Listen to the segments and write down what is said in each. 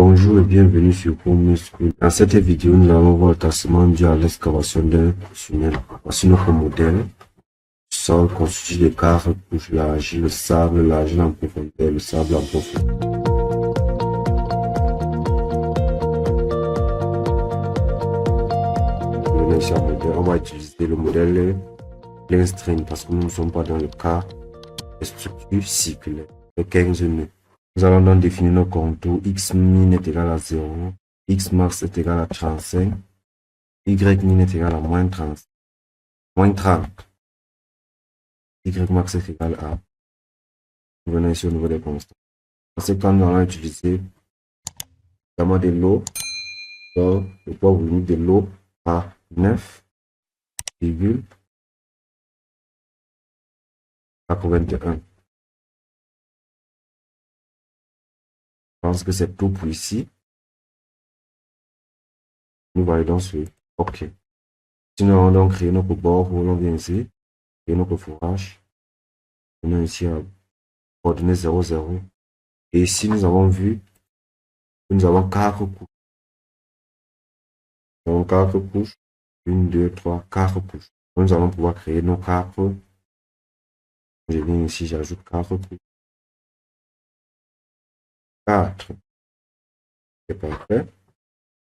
Bonjour et bienvenue sur Home School. Dans cette vidéo, nous allons voir le tassement dû à l'excavation d'un tunnel. Voici notre modèle. Sol constitué de 4 couches, l'argile, le sable, l'argile en profondeur, le sable en profondeur. On va utiliser le modèle Plane String parce que nous ne sommes pas dans le cas de structure circulaire de 15 nœuds. Nous allons donc définir nos contours. X min est égal à 0, X max est égal à 35, Y min est égal à moins 30, Y max est égal à. Nous venons ici au niveau des constants. Parce que quand nous allons utiliser notamment de l'eau, donc le poids volumique de l'eau à 9,81. Je pense que c'est tout pour ici. Nous validons sur OK. Si nous allons donc créer notre bord, on vient ici, créer notre fourrage. Venons ici à coordonnées 0, 0. Et ici, nous avons vu que nous avons 4 couches. Nous avons 4 couches. 1, 2, 3, 4 couches. Donc, nous allons pouvoir créer nos 4. Je viens ici, j'ajoute 4 couches. 4. C'est parfait.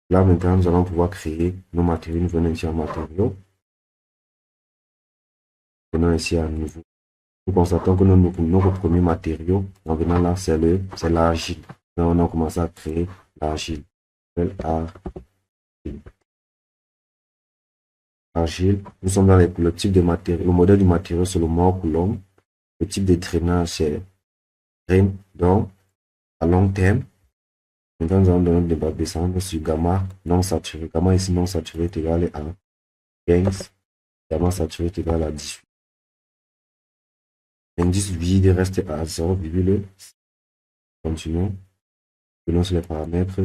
Là, maintenant, nous allons pouvoir créer nos matériaux. Nous venons ici en matériaux. Venons ici à nouveau. Nous constatons que notre premier matériau, en venant là, c'est l'argile. Donc, on a commencé à créer l'argile. Argile. Nous sommes dans le type de matériau. Le modèle du matériau, c'est le mort coulomb. Le type de drainage, c'est drain. Donc, à long terme, maintenant, nous allons donner de descendre sur gamma non saturé. Gamma ici non saturé est égal à 15. Gamma saturé est égal à 18. L'indice vide reste à 0, continuons. Venons sur les paramètres.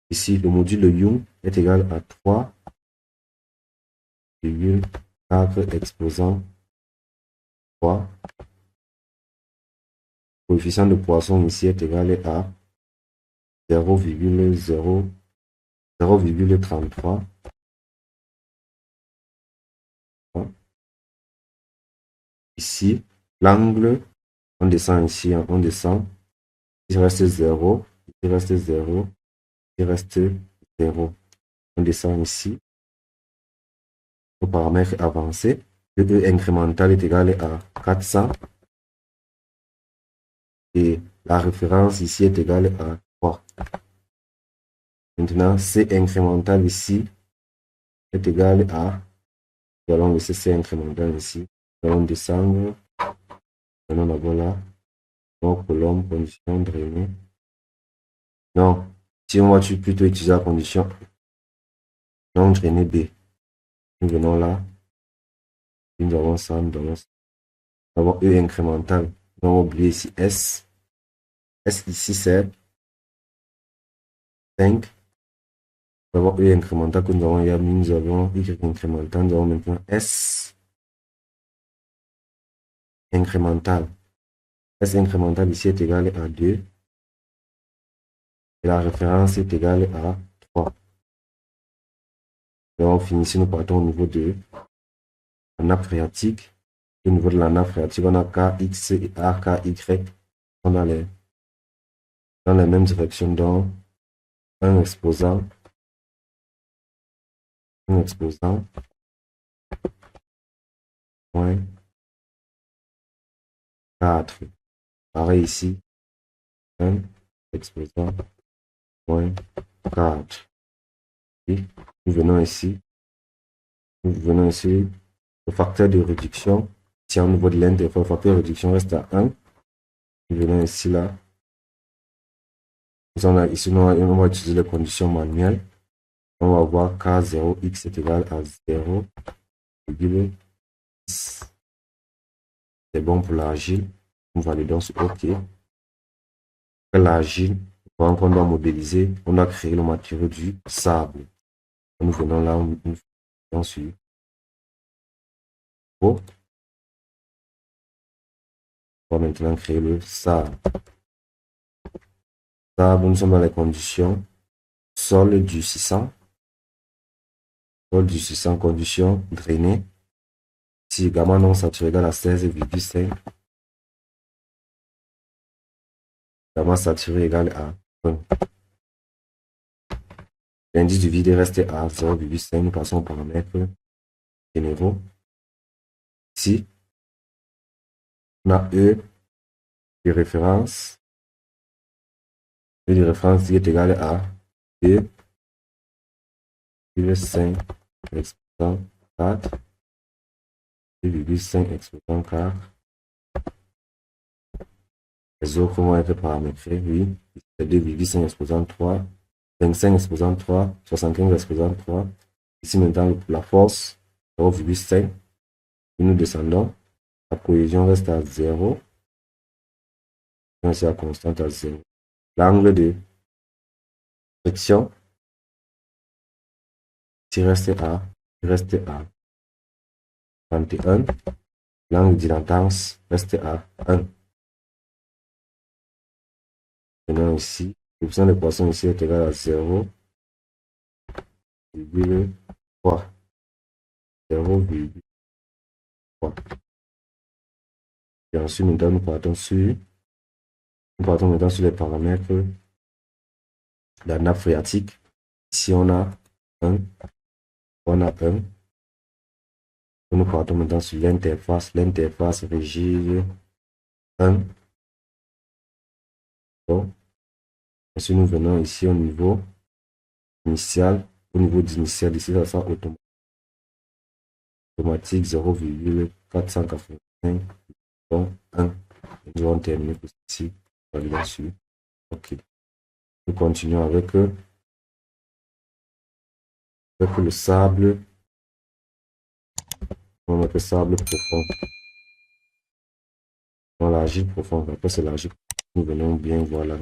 Ici, le module Young est égal à 3,4 exposant 3. Le coefficient de Poisson ici est égal à 0,33. Ici, l'angle, on descend ici, on descend. Il reste 0, il reste 0, il reste 0. On descend ici. Le paramètre avancé, le E incrémental est égal à 400. Et la référence ici est égale à 3. Maintenant, C incrémental ici est égal à, nous allons laisser C incrémental ici, nous allons descendre, maintenant d'abord là, donc colonne, condition drainée. Non, si on va plutôt utiliser la condition non drainée B. Nous venons là, nous avons ça, nous avons E incrémental, nous avons oublié ici S. S ici c'est 5. Nous avons E incrémental que nous avons hier mis, nous avons Y incrémental, nous avons maintenant S incrémental. S incrémental ici est égal à 2. Et la référence est égale à 3. Donc on finit ici, nous partons au niveau de la nappe phréatique. Au niveau de la nappe phréatique, on a KX et AKY sont dans les mêmes directions. Donc un exposant, point 4. Pareil ici, un exposant, point 4. Et nous venons ici, le facteur de réduction, si au niveau de l'interface, le facteur de réduction reste à 1. Nous venons ici là. Ici, on va utiliser les conditions manuelles. On va voir K0, X est égal à 0, c'est bon pour l'argile. Nous validons sur OK. L'argile, pendant qu'on doit modéliser, on doit créer le matériau du sable. Nous venons là, nous venons sur O. On va maintenant créer le sable. Stable, nous sommes dans les conditions. Sol du 600. Sol du 600, condition drainée. Si gamma non saturé égale à 16,5. Gamma saturé égale à 1. L'indice du vide est resté à 0,5. Nous passons aux paramètres généraux. Ici, on a E de référence. E de référence qui est égal à E plus 5 exposant 4. 2,5 exposant 4. Les autres vont être paramétrés, oui. C'est 2,5 exposant 3. 25 exposant 3. 75 exposant 3. Ici maintenant la force 0,5. Et nous descendons. La cohésion reste à 0. C'est la constante à 0. L'angle de friction ici reste à 31. L'angle d'ilantance reste à 1. Maintenant ici, le coefficient de Poisson ici est égal à 0,3. 0,3. Et ensuite, nous partons maintenant sur les paramètres de la nappe phréatique. Ici, on a 1. Nous partons maintenant sur l'interface rigide 1. Bon. Ensuite, nous venons ici au niveau initial. Au niveau d'initial, ici, ça sera automatique 0,485. Bon, 1. Nous allons terminer pour ici. Validation. OK. Nous continuons avec le sable. On va mettre sable profond. Dans l'argile profonde. Après, c'est l'argile. Nous venons bien voir là.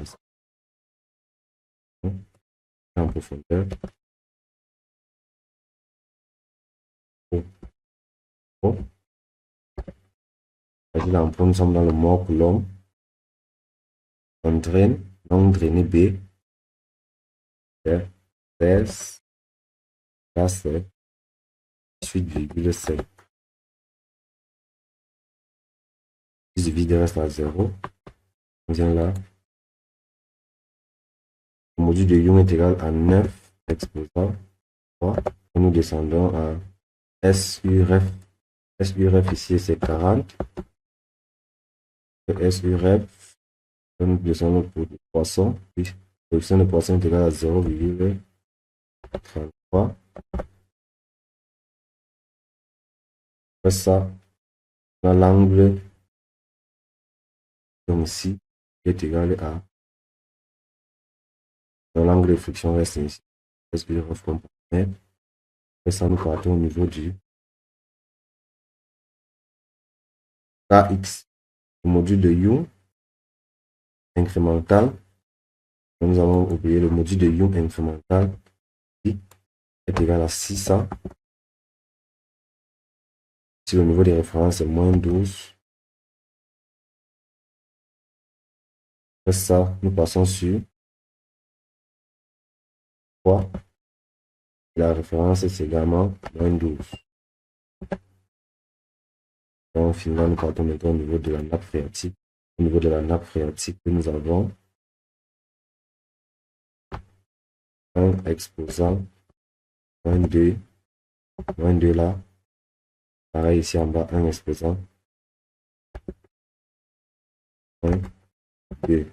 En profondeur. Bon. Là, nous sommes dans le mort coulomb. On draine. On draine B. 16. Là, c'est 18,5. Le vide reste à 0. On vient là. Le module de Young est égal à 9 exposant 3. Nous descendons à SURF. SURF ici, c'est 40. SURF, nous descendons pour le poisson. Puis, le coefficient de Poisson est égal à 0,33. Après ça, on a l'angle ici qui est égal à l'angle de friction reste ici. SURF comme paramètre. Après ça, nous partons au niveau du KX. Le module de Young incrémental. Nous avons oublié le module de Young incrémental qui est égal à 600. Si le niveau de référence est moins 12. Après ça, nous passons sur 3. La référence est également moins 12. Donc, finalement, nous partons maintenant au niveau de la nappe phréatique. Au niveau de la nappe phréatique, nous avons un exposant, moins 2 là. Pareil ici en bas, un exposant, moins 2.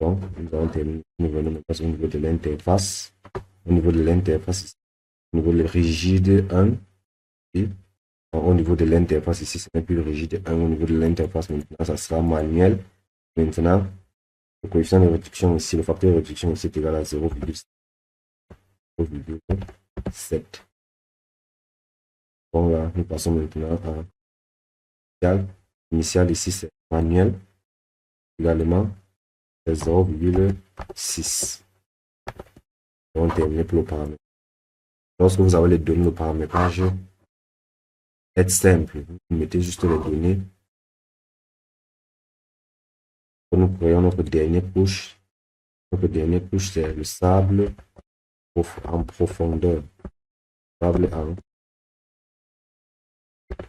Donc, nous allons terminer. Nous venons maintenant au niveau de l'interface. Au niveau de l'interface, au niveau de rigide 1 et au niveau de l'interface ici, ce n'est plus le rigide 1. Au niveau de l'interface, maintenant, ça sera manuel. Maintenant, le coefficient de réduction ici, le facteur de réduction ici est égal à 0,7. Bon, là, nous passons maintenant à initial. Ici, c'est manuel. Également, c'est 0,6. On termine pour le paramètre. Lorsque vous avez les données de paramétrage, c'est simple. Vous mettez juste les données Nous créons notre dernière couche. Notre dernière couche, c'est le sable en profondeur. Sable en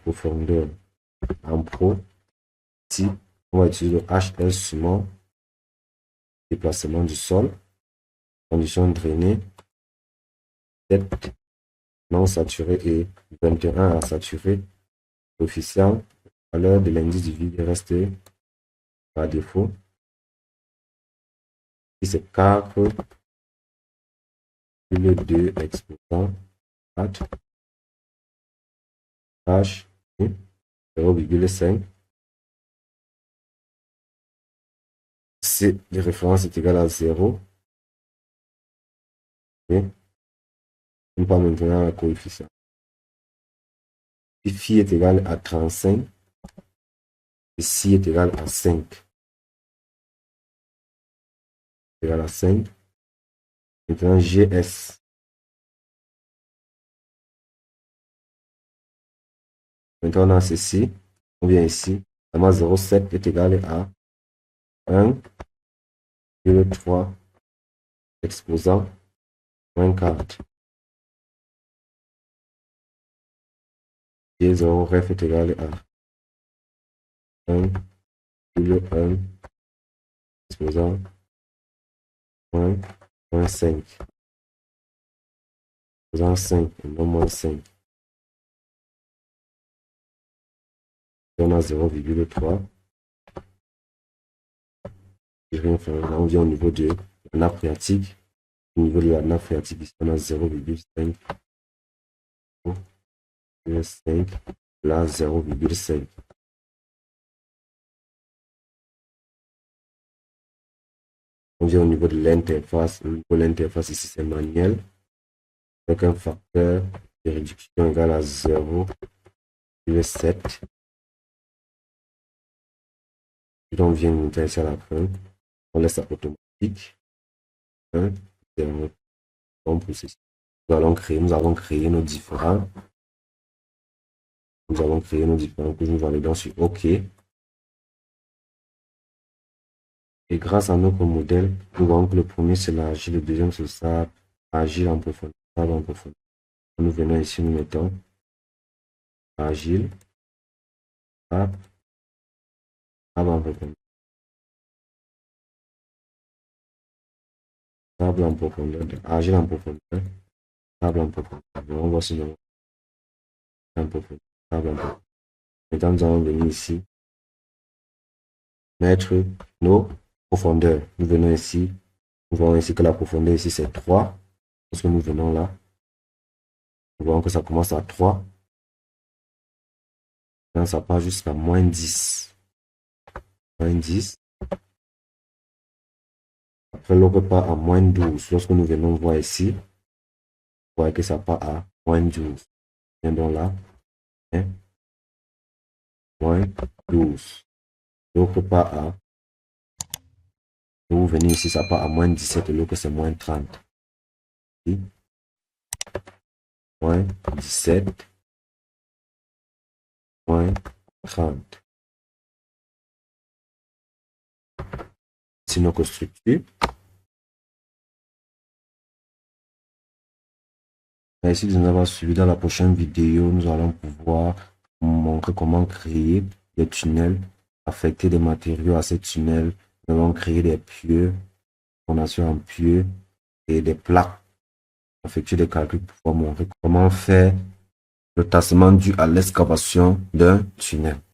profondeur. En pro. Ici, on va utiliser le HL ciment. Déplacement du sol. Conditions drainées. 7 non saturé et 21 à saturé. Coefficient. Valeur de l'indice du vide est resté par défaut. Ici, c'est 4. Le 2 exposant 4 H 0,5. C de référence est égal à 0. Et on part maintenant à la coefficient. Si phi est égal à 35, et si est égal à 5. Égal à 5. Maintenant, GS. Maintenant, on a ceci. On vient ici. La masse 0,7 est égal à 1,3 exposant moins 4. Et 0 ref est égal à 1,1 exposant moins 5. Exposant 5 et non moins 5. On a 0,3. Là, on vient au niveau de la nappe phréatique. Au niveau de la nappe phréatique, ici, on a 0,5. 5, là 0,5. On vient au niveau de l'interface. Au niveau de l'interface, ici, c'est manuel. Avec un facteur de réduction égal à 0,7. Puis on vient monter ici à la fin. On laisse ça automatique. 1, 0. Donc, pour ceci. Nous allons créer nos différents. Nous allons créer nos différents que nous validons sur OK. Et grâce à notre modèle, nous voyons que le premier c'est l'argile, le deuxième c'est le sable, argile en profondeur, sable en profondeur. Nous venons ici, nous mettons argile, sable, sable en profondeur. Sable en profondeur, argile en profondeur, sable en profondeur. On voit ce nom en profondeur, sable en profondeur. Maintenant, nous allons venir ici, mettre nos profondeurs. Nous venons ici, nous voyons ici que la profondeur ici c'est 3. Lorsque nous venons là, nous voyons que ça commence à 3. Là, ça part jusqu'à moins 10. Moins 10. Après, l'autre part à moins 12. Lorsque nous venons voir ici, vous voyez que ça part à moins 12. Viens donc là. Hein? Moins 12. L'autre part à... Vous venez ici, ça part à moins 17 et l'autre c'est moins 30. Ici. Moins 17. Moins 30. C'est notre structure. Merci de nous avoir suivis. Dans la prochaine vidéo, nous allons pouvoir vous montrer comment créer des tunnels, affecter des matériaux à ces tunnels. Nous allons créer des pieux, fondation en pieux et des plaques. Effectuer des calculs pour pouvoir montrer comment faire le tassement dû à l'excavation d'un tunnel.